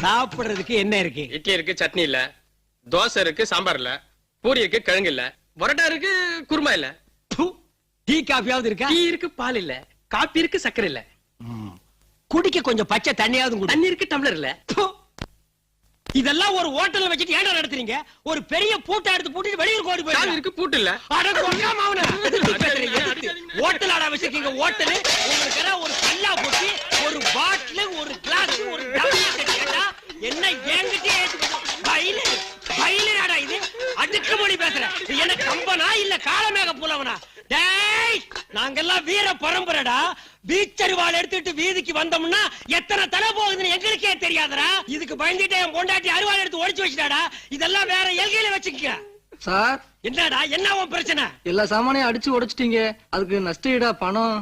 சாப்பிடுறதுக்கு என்ன இருக்கு? இட்லி இருக்கு, சட்னி இல்ல. தோசை இருக்கு, சாம்பார் இல்ல. பூரி இருக்கு, கிழங்கு இல்ல. பரோட்டா இருக்கு, குருமா இல்ல. டீ காஃபியாவது இருக்கா? டீ இருக்கு, பால் இல்ல. காபி இருக்கு, சக்கரை இல்ல. குடிக்க கொஞ்சம் பச்சை தண்ணியாவது. தண்ணி இருக்கு, டம்ளர் இல்ல. இதெல்லாம் ஒரு ஹோட்டல்ல வச்சிட்டு ஏன்டா நடத்துறீங்க? ஒரு பெரிய பூட்டை எடுத்து பூட்டிட்டு வெளியூர் ஓடி போய். இருக்கு, பூட்டு இல்ல. அட கொங்காம அவன. ஹோட்டல் ஆட வச்சிருக்கீங்க ஹோட்டல். உங்களுக்கு ஒரு கல்லா போட்டு ஒரு பாட்டில், ஒரு கிளாஸ், ஒரு டம்ளர் கேட்டா என்ன என்கிட்ட பயிலடா இது? அடுக்குமொழி பேசுற. என்ன கம்பனா இல்ல காலமேக புலவனா? டேய், நாங்கெல்லாம் வீர பரம்பரைடா. பீச்சருவாள் எடுத்துட்டு வீதிக்கு வந்தோம்னா எத்தனை தலை போகுதுன்னு எங்களுக்கே தெரியாதடா. இதுக்கு பயந்துட்டு என் பொண்டாட்டி அருவாள் எடுத்து ஒளிச்சு வச்சுட்டாடா. இதெல்லாம் வேற எல்கையில வச்சுக்க சார். என்னடா, என்ன உன் பிரச்சனை? எல்லா சாமானையும் அடிச்சு உடைச்சிட்டீங்க, அதுக்கு நஷ்ட ஈடா பணம்.